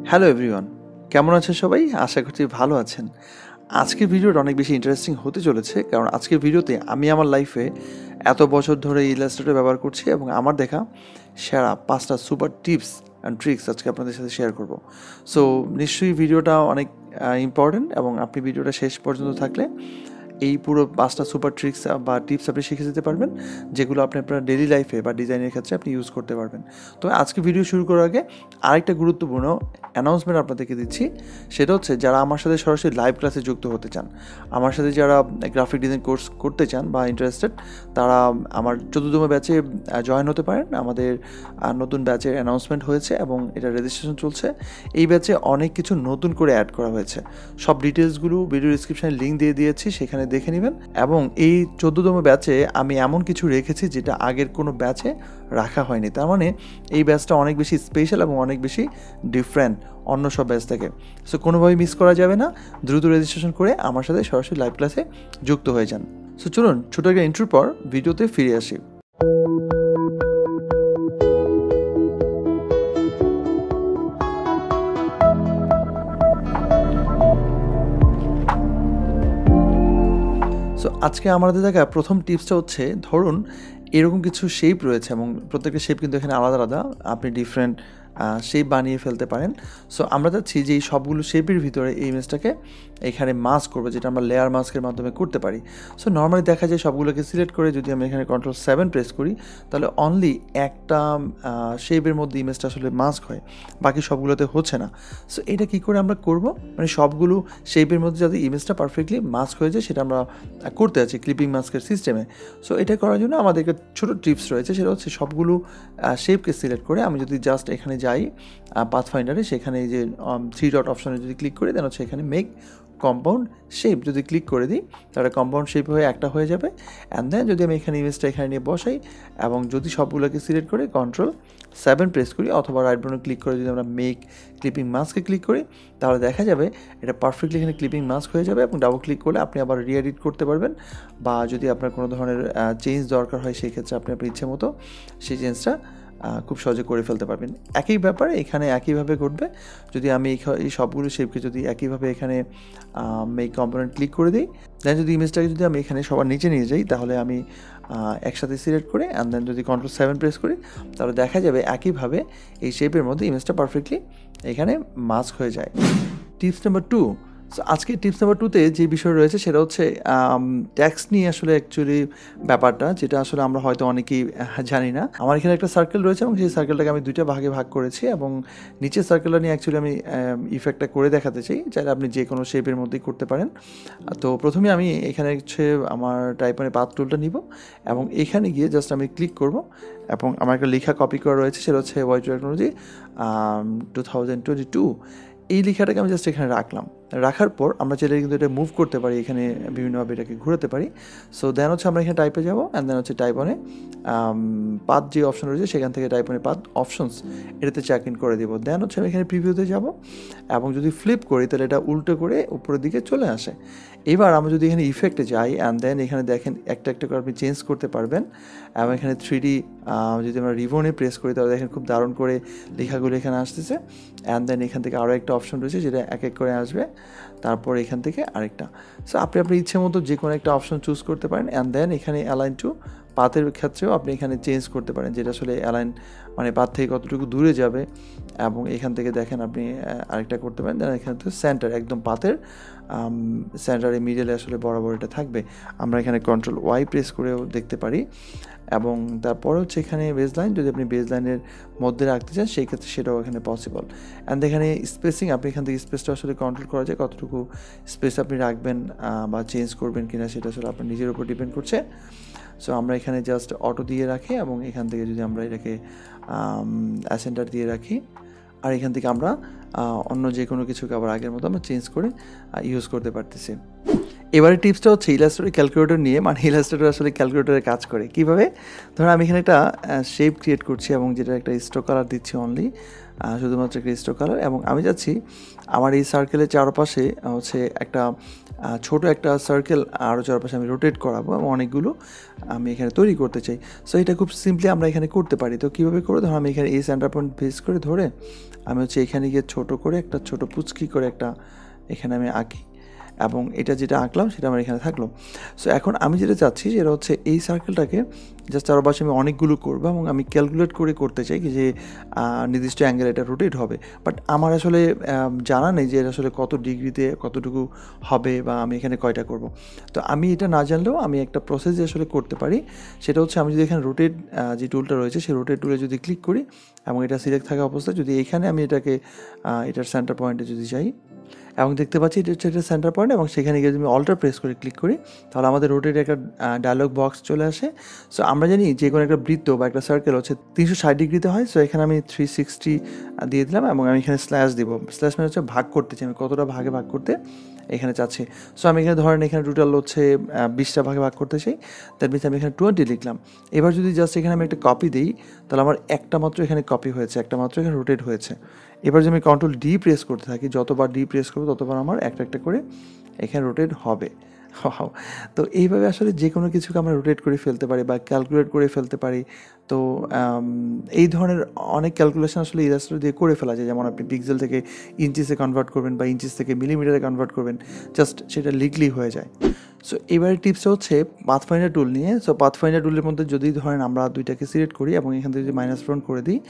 Hello everyone, কেমন আছেন সবাই? আশা করছি ভালো আছেন। আজকের ভিডিওটা অনেক বেশি ইন্টারেস্টিং হতে চলেছে, কারণ আজকের ভিডিওতে আমি আমার লাইফে এত বছর ধরে ইলাস্ট্রেটর ব্যবহার করছি এবং আমার দেখা সেরা 5টা সুপার টিপস অ্যান্ড ট্রিক্স আজকে আপনাদের সাথে শেয়ার করব। সো নিশ্চয়ই ভিডিওটা অনেক ইম্পর্ট্যান্ট এবং আপনি ভিডিওটা শেষ পর্যন্ত থাকলে এই পুরো 5টা সুপার ট্রিক্স বা টিপস আপনি শিখে যেতে পারবেন, যেগুলো আপনি আপনার ডেইলি লাইফে বা ডিজাইনের ক্ষেত্রে আপনি ইউজ করতে পারবেন। তো আজকে ভিডিও শুরু করার আগে আরেকটা গুরুত্বপূর্ণ অ্যানাউন্সমেন্ট আপনাদেরকে দিচ্ছি। সেটা হচ্ছে, যারা আমার সাথে সরাসরি লাইভ ক্লাসে যুক্ত হতে চান, আমার সাথে যারা গ্রাফিক ডিজাইন কোর্স করতে চান বা ইন্টারেস্টেড, তারা আমার 14তম ব্যাচে জয়েন হতে পারেন। আমাদের নতুন ব্যাচের অ্যানাউন্সমেন্ট হয়েছে এবং এটা রেজিস্ট্রেশন চলছে। এই ব্যাচে অনেক কিছু নতুন করে অ্যাড করা হয়েছে। সব ডিটেলসগুলো ভিডিও ডিসক্রিপশানে লিঙ্ক দিয়ে দিয়েছি, সেখানে দেখে নেবেন। এবং এই 14তম ব্যাচে আমি এমন কিছু রেখেছি যেটা আগের কোনো ব্যাচে রাখা হয়নি। তার মানে এই ব্যাচটা অনেক বেশি স্পেশাল এবং অনেক বেশি ডিফারেন্ট অন্য সব ব্যাচ থেকে। সো কোনোভাবেই মিস করা যাবে না। দ্রুত রেজিস্ট্রেশন করে আমার সাথে সরাসরি লাইভ ক্লাসে যুক্ত হয়ে যান। সো চলুন ছোটো একটা ইন্ট্রোর পর ভিডিওতে ফিরে আসি। সো আজকে আমাদের দেখা প্রথম টিপসটা হচ্ছে, ধরুন এরকম কিছু শেপ রয়েছে এবং প্রত্যেকটা শেপ কিন্তু এখানে আলাদা আলাদা, আপনি ডিফারেন্ট শেপ বানিয়ে ফেলতে পারেন। সো আমরা চাচ্ছি যে এই সবগুলো শেপের ভিতরে এই ইমেজটাকে এখানে মাস্ক করবো, যেটা আমরা লেয়ার মাস্কের মাধ্যমে করতে পারি। সো নর্মালি দেখা যায় সবগুলোকে সিলেক্ট করে যদি আমি এখানে Ctrl+7 প্রেস করি, তাহলে অনলি একটা শেপের মধ্যে ইমেজটা আসলে মাস্ক হয়, বাকি সবগুলোতে হচ্ছে না। সো এটা কী করে আমরা করব, মানে সবগুলো শেপের মধ্যে যাতে ইমেজটা পারফেক্টলি মাস্ক হয়ে যায়, সেটা আমরা করতে আছি ক্লিপিং মাস্কের সিস্টেমে। সো এটা করার জন্য আমাদের একটা ছোটো টিপস রয়েছে, সেটা হচ্ছে সবগুলো শেপকে সিলেক্ট করে আমি যদি জাস্ট এখানে যাই পাথফাইন্ডারে, সেখানে এই যে 3 ডট অপশনে যদি ক্লিক করি, দেন হচ্ছে এখানে মেক কম্পাউন্ড শেপ যদি ক্লিক করে দিই, তাহলে কম্পাউন্ড শেপ হয়ে একটা হয়ে যাবে। অ্যান্ড দেন যদি আমি এখানে ইমেজটা এখানে নিয়ে বসাই এবং যদি সবগুলোকে সিলেক্ট করে Ctrl+7 প্রেস করি, অথবা রাইট বাটনে ক্লিক করে যদি আমরা মেক ক্লিপিং মাস্কে ক্লিক করি, তাহলে দেখা যাবে এটা পারফেক্টলি এখানে ক্লিপিং মাস্ক হয়ে যাবে। এবং ডাবল ক্লিক করলে আপনি আবার রিএডিট করতে পারবেন, বা যদি আপনার কোনো ধরনের চেঞ্জ দরকার হয়, সেই ক্ষেত্রে আপনি আপনার ইচ্ছে মতো সেই চেঞ্জটা খুব সহজে করে ফেলতে পারবেন। একই ব্যাপারে এখানে একইভাবে ঘটবে। যদি আমি এই সবগুলো শেপকে যদি একইভাবে এখানে মেক কম্পোনেন্ট ক্লিক করে দিই, দেন যদি ইমেজটাকে যদি আমি এখানে সবার নিচে নিয়ে যাই, তাহলে আমি একসাথে সিলেক্ট করে অ্যান্ড দেন যদি Ctrl+7 প্রেস করি, তাহলে দেখা যাবে একইভাবে এই শেপের মধ্যে ইমেজটা পারফেক্টলি এখানে মাস্ক হয়ে যায়। Tips number 2। সো আজকে টিপস নাম্বার 2তে যে বিষয় রয়েছে সেটা হচ্ছে ট্যাক্স নিয়ে আসলে অ্যাকচুয়ালি ব্যাপারটা, যেটা আসলে আমরা হয়তো অনেকেই জানি না। আমার এখানে একটা সার্কেল রয়েছে এবং সেই সার্কেলটাকে আমি 2টা ভাগে ভাগ করেছি, এবং নিচের সার্কেলটা নিয়ে অ্যাকচুয়ালি আমি ইফেক্টটা করে দেখাতে চাই। চাইলে আপনি যে কোনো শেপের মধ্যেই করতে পারেন। তো প্রথমে আমি এখানে হচ্ছে আমার টাইপনের পাথ টুলটা নিব এবং এখানে গিয়ে জাস্ট আমি ক্লিক করব, এবং আমার একটা লেখা কপি করা রয়েছে, সেটা হচ্ছে ওয়াই টেকনোলজি 2022। এই লেখাটাকে আমি জাস্ট এখানে রাখলাম। রাখার পর আমরা চাইলে কিন্তু এটা মুভ করতে পারি, এখানে বিভিন্নভাবে এটাকে ঘোরাতে পারি। সো দেন হচ্ছে আমরা এখানে টাইপে যাবো, অ্যান্ড দেন হচ্ছে টাইপ অনে পাথ যে অপশন রয়েছে সেখান থেকে টাইপ অনে পাথ অপশনস এটাতে চেক ইন করে দেবো। দেন হচ্ছে আমি এখানে প্রিভিউতে যাব এবং যদি ফ্লিপ করি, তাহলে এটা উল্টো করে উপরের দিকে চলে আসে। এবার আমরা যদি এখানে ইফেক্টে যাই, অ্যান্ড দেন এখানে দেখেন একটা একটা করে আপনি চেঞ্জ করতে পারবেন। এবং এখানে 3D যদি আমরা রিবনে প্রেস করি, তাহলে দেখেন খুব দারুণ করে লেখাগুলো এখানে আসতেছে। অ্যান্ড দেন এখান থেকে আরও একটা অপশন রয়েছে, যেটা এক এক করে আসবে, তারপর এখান থেকে আরেকটা। সো আপনি আপনার ইচ্ছে মতো যে কোনো একটা অপশন চুজ করতে পারেন। অ্যান্ড দেন এখানে অ্যালাইন টু পাথের ক্ষেত্রেও আপনি এখানে চেঞ্জ করতে পারেন, যেটা আসলে অ্যালাইন মানে পাথ থেকে কতটুকু দূরে যাবে। এবং এখান থেকে দেখেন আপনি আরেকটা করতে পারেন। দেন এখানে তো সেন্টার, একদম পাথের সেন্টারে মিডলে আসলে বরাবর এটা থাকবে। আমরা এখানে Ctrl+Y প্রেস করেও দেখতে পারি। এবং তারপরে হচ্ছে এখানে বেজ লাইন, যদি আপনি বেজ লাইনের মধ্যে রাখতে চান সেই ক্ষেত্রে সেটাও এখানে পসিবল। অ্যান্ড এখানে স্পেসিং, আপনি এখান থেকে স্পেসটা আসলে কন্ট্রোল করা যায়, কতটুকু স্পেস আপনি রাখবেন বা চেঞ্জ করবেন কিনা, সেটা আসলে আপনার নিজের উপর ডিপেন্ড করছে। সো আমরা এখানে জাস্ট অটো দিয়ে রাখি, এবং এখান থেকে যদি আমরা এটাকে অ্যাসেন্টার দিয়ে রাখি, আর এখান থেকে আমরা অন্য যে কোনো কিছুকে আবার আগের মতো আমরা চেঞ্জ করে ইউজ করতে পারতেছি। এবারে টিপসটা হচ্ছে ইলাস্ট্রেটর ক্যালকুলেটর নিয়ে, মানে ইলাস্ট্রেটর আসলে ক্যালকুলেটরের কাজ করে কীভাবে। ধরুন আমি এখানে একটা শেপ ক্রিয়েট করছি এবং যেটা একটা স্ট্রোক কালার দিচ্ছি অনলি, শুধুমাত্র একটা স্ট্রোক কালার। এবং আমি যাচ্ছি আমার এই সার্কেলের চারপাশে হচ্ছে একটা ছোট একটা সার্কেল আরও চারপাশে আমি রোটেট করাবো এবং অনেকগুলো আমি এখানে তৈরি করতে চাই। সো এটা খুব সিম্পলি আমরা এখানে করতে পারি। তো কীভাবে করে, ধরো আমি এখানে এই সেন্টার পয়েন্ট বেস করে ধরে আমি হচ্ছে এখানে গিয়ে ছোট করে একটা ছোট পুচকি করে একটা এখানে আমি আঁকি এবং এটা যেটা আঁকলাম সেটা আমার এখানে থাকলো। সো এখন আমি যেটা চাচ্ছি সেটা হচ্ছে এই সার্কেলটাকে জাস্ট চারপাশে আমি অনেকগুলো করবো এবং আমি ক্যালকুলেট করে করতে চাই কি যে নির্দিষ্ট অ্যাঙ্গেল এটা রোটেট হবে। বাট আমার আসলে জানা নেই যে এটা আসলে কত ডিগ্রিতে কতটুকু হবে বা আমি এখানে কয়টা করব। তো আমি এটা না জানলেও আমি একটা প্রসেস আসলে করতে পারি। সেটা হচ্ছে আমি যদি এখানে রোটেট যে টুলটা রয়েছে সেই রোটেট টুলে যদি ক্লিক করি এবং এটা সিলেক্ট থাকা অবস্থায় যদি এখানে আমি এটাকে এটার সেন্টার পয়েন্টে যদি যাই এবং দেখতে পাচ্ছি এটা হচ্ছে একটা সেন্টার পয়েন্ট এবং সেখানে গিয়ে যদি আমি অল্টার প্রেস করে ক্লিক করি তাহলে আমাদের রোটেট একটা ডায়লগ বক্স চলে আসে। সো আমরা জানি যে কোনো একটা বৃত্ত বা একটা সার্কেল হচ্ছে 360 ডিগ্রিতে হয়। সো এখানে আমি 360 দিয়ে দিলাম এবং আমি এখানে স্ল্যাশ দিব। স্ল্যাশ মানে হচ্ছে ভাগ করতে চাই, আমি কতটা ভাগে ভাগ করতে এখানে চাচ্ছি। সো আমি এখানে ধরেন এখানে টোটাল হচ্ছে 20টা ভাগে ভাগ করতে চাই, দ্যাট মিনস আমি এখানে 20 লিখলাম। এবার যদি জাস্ট এখানে আমি একটা কপি দিই তাহলে আমার একটা মাত্র এখানে কপি হয়েছে, একটা মাত্র এখানে রোটেট হয়েছে। এবার যদি আমি কন্ট্রোল ডি প্রেস করতে থাকি, যতবার ডি প্রেস করবো ততবার আমার একটা একটা করে এখানে রোটেট হবে। তো এইভাবে আসলে যে কোনো কিছুকে আমরা রোটেট করে ফেলতে পারি বা ক্যালকুলেট করে ফেলতে পারি। তো এই ধরনের অনেক ক্যালকুলেশন আসলে ইলাস্ট্রেটর দিয়ে করে ফেলা যায়। যেমন আপনি পিক্সেল থেকে ইঞ্চিসে কনভার্ট করবেন বা ইঞ্চিস থেকে মিলিমিটারে কনভার্ট করবেন, জাস্ট সেটা লিখলেই হয়ে যায়। সো এবারে টিপসটা হচ্ছে পাথফাইন্ডার টুল নিয়ে। সো পাথফাইন্ডার টুলের মধ্যে যদি ধরেন আমরা দুইটাকে সিলেক্ট করি এবং এখান থেকে যদি মাইনাস ফ্রন্ট করে দিই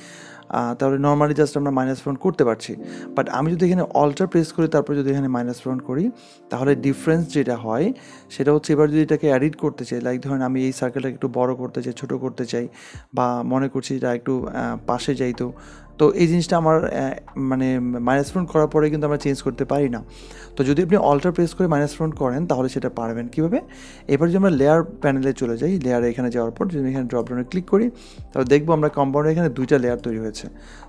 তাহলে নর্মালি জাস্ট আমরা মাইনাস ফ্রন্ট করতে পারছি। বাট আমি যদি এখানে অল্টার প্রেস করি তারপর যদি এখানে মাইনাস ফ্রন্ট করি তাহলে ডিফারেন্স যেটা হয় সেটা হচ্ছে এবার যদি এটাকে এডিট করতে চাই, লাইক ধরেন আমি এই সার্কেলটাকে একটু বড় করতে চাই, ছোটো করতে চাই বা মনে করছি এটা একটু পাশে যাইতো, তো এই জিনিসটা আমার মানে মাইনাস ফ্রন্ট করার পরে কিন্তু আমরা চেঞ্জ করতে পারি না। তো যদি আপনি অল্টার প্রেস করে মাইনাস ফ্রন্ট করেন তাহলে সেটা পারবেন। কীভাবে? এবার যদি আমরা লেয়ার প্যানেলে চলে যাই, লেয়ারে এখানে যাওয়ার পর যদি এখানে ড্রপডাউনে ক্লিক করি তাহলে দেখবো আমরা কম্পাউন্ডে এখানে দুইটা লেয়ার তৈরি হয়েছে।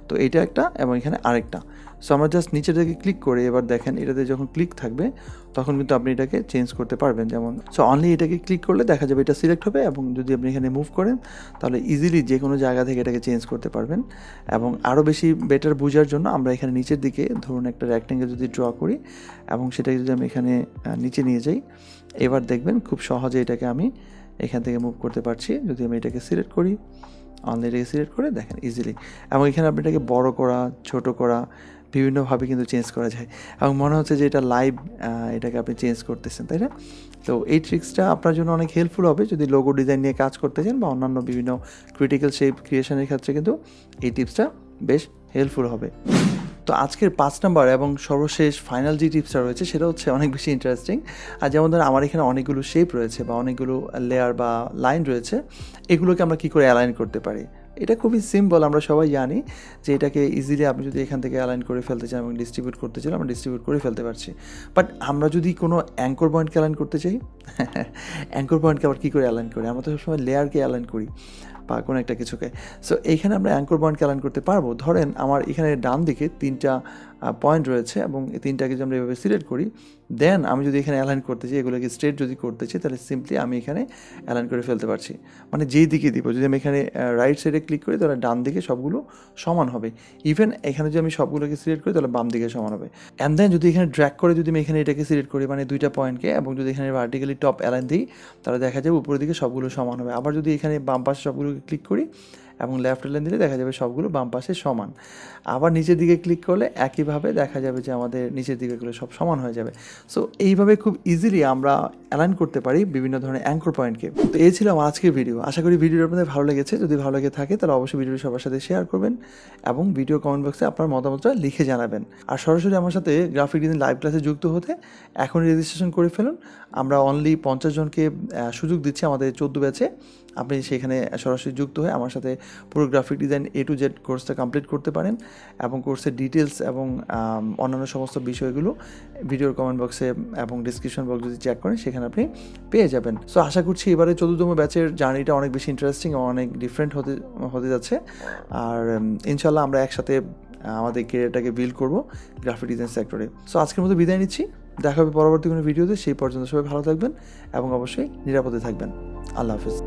তো এটা একটা এবং এখানে আরেকটা। সো আমরা জাস্ট নিচের দিকে ক্লিক করে এবার দেখেন এটাতে যখন ক্লিক থাকবে তখন কিন্তু আপনি এটাকে চেঞ্জ করতে পারবেন। যেমন সো অনলি এটাকে ক্লিক করলে দেখা যাবে এটা সিলেক্ট হবে এবং যদি আপনি এখানে মুভ করেন তাহলে ইজিলি যে কোনো জায়গা থেকে এটাকে চেঞ্জ করতে পারবেন। এবং আরও বেশি বেটার বোঝার জন্য আমরা এখানে নিচের দিকে ধরুন একটা রেক্ট্যাঙ্গেল যদি ড্র করি এবং সেটাকে যদি আমি এখানে নিচে নিয়ে যাই, এবার দেখবেন খুব সহজে এটাকে আমি এখান থেকে মুভ করতে পারছি। যদি আমি এটাকে সিলেক্ট করি, অনলি এটাকে সিলেক্ট করে দেখেন ইজিলি, এবং এখানে আপনি এটাকে বড় করা ছোট করা বিভিন্নভাবে কিন্তু চেঞ্জ করা যায় এবং মনে হচ্ছে যে এটা লাইভ এটাকে আপনি চেঞ্জ করতেছেন, তাই না? তো এই ট্রিক্সটা আপনার জন্য অনেক হেল্পফুল হবে যদি লোগো ডিজাইন নিয়ে কাজ করতে চান বা অন্যান্য বিভিন্ন ক্রিটিক্যাল শেপ ক্রিয়েশনের ক্ষেত্রে কিন্তু এই টিপসটা বেশ হেল্পফুল হবে। তো আজকের 5 নাম্বার এবং সর্বশেষ ফাইনাল যে টিপসটা রয়েছে সেটা হচ্ছে অনেক বেশি ইন্টারেস্টিং। আর যেমন ধরুন আমার এখানে অনেকগুলো শেপ রয়েছে বা অনেকগুলো লেয়ার বা লাইন রয়েছে, এগুলোকে আমরা কী করে অ্যালাইন করতে পারি। এটা খুবই সিম্পল, আমরা সবাই জানি যে এটাকে ইজিলি আপনি যদি এখান থেকে অ্যালাইন করে ফেলতে চান এবং ডিস্ট্রিবিউট করতে চান আমরা ডিস্ট্রিবিউট করে ফেলতে পারছি। বাট আমরা যদি কোনো অ্যাঙ্কর পয়েন্টকে অ্যালাইন করতে চাই, অ্যাঙ্কর পয়েন্টকে আবার কী করে অ্যালাইন করি? আমরা তো সবসময় লেয়ারকে অ্যালাইন করি বা কোনো একটা কিছুকে। সো এইখানে আমরা অ্যাঙ্কর পয়েন্টকে অ্যালাইন করতে পারবো। ধরেন আমার এখানে ডান দিকে 3টা পয়েন্ট রয়েছে এবং এই 3টাকে যদি আমরা এভাবে সিলেক্ট করি, দেন আমি যদি এখানে অ্যালাইন করতে চাই, এগুলোকে স্ট্রেট যদি করতে চাই তাহলে সিম্পলি আমি এখানে অ্যালাইন করে ফেলতে পারছি। মানে যেই দিকে দিব, যদি আমি এখানে রাইট সাইডে ক্লিক করি তাহলে ডান দিকে সবগুলো সমান হবে। ইভেন এখানে যদি আমি সবগুলোকে সিলেক্ট করি তাহলে বাম দিকে সমান হবে। অ্যান্ড দেন যদি এখানে ড্র্যাগ করে যদি আমি এখানে এটাকে সিলেক্ট করি মানে 2টা পয়েন্টকে, এবং যদি এখানে ভার্টিক্যালি টপ অ্যালাইন দিই তাহলে দেখা যাবে উপরের দিকে সবগুলো সমান হবে। আবার যদি এখানে বাম পাশে সবগুলোকে ক্লিক করি এবং লেফট অ্যালাইন দিলে দেখা যাবে সবগুলো বাম পাশে সমান। আবার নিচের দিকে ক্লিক করলে একইভাবে দেখা যাবে যে আমাদের নিচের দিকেগুলো সব সমান হয়ে যাবে। সো এইভাবে খুব ইজিলি আমরা অ্যালাইন করতে পারি বিভিন্ন ধরনের অ্যাঙ্কর পয়েন্টকে। তো এই ছিল আমার আজকের ভিডিও। আশা করি ভিডিওটা আপনাদের ভালো লেগেছে। যদি ভালো লেগে থাকে তাহলে অবশ্যই ভিডিওটি সবার সাথে শেয়ার করবেন এবং ভিডিও কমেন্ট বক্সে আপনার মতামতটা লিখে জানাবেন। আর সরাসরি আমার সাথে গ্রাফিক ডিজাইন লাইভ ক্লাসে যুক্ত হতে এখনই রেজিস্ট্রেশন করে ফেলুন। আমরা অনলি 50 জনকে সুযোগ দিচ্ছি আমাদের 14 ব্যাচে। আপনি সেখানে সরাসরি যুক্ত হয়ে আমার সাথে পুরো graphic design A to Z কোর্সটা কমপ্লিট করতে পারেন এবং কোর্সের ডিটেলস এবং অন্যান্য সমস্ত বিষয়গুলো ভিডিওর কমেন্ট বক্সে এবং ডিসক্রিপশন বক্স যদি চেক করেন সেখানে আপনি পেয়ে যাবেন। সো আশা করছি এবারে 14তম ব্যাচের জার্নিটা অনেক বেশি ইন্টারেস্টিং এবং অনেক ডিফারেন্ট হতে যাচ্ছে। আর ইনশাল্লাহ আমরা একসাথে আমাদের ক্যারিয়ারটাকে বিল্ড করবো গ্রাফিক ডিজাইন সেক্টরে। সো আজকের মতো বিদায় নিচ্ছি, দেখা হবে পরবর্তী কোনো ভিডিওতে। সেই পর্যন্ত সবাই ভালো থাকবেন এবং অবশ্যই নিরাপদে থাকবেন। আল্লাহ হাফিজ।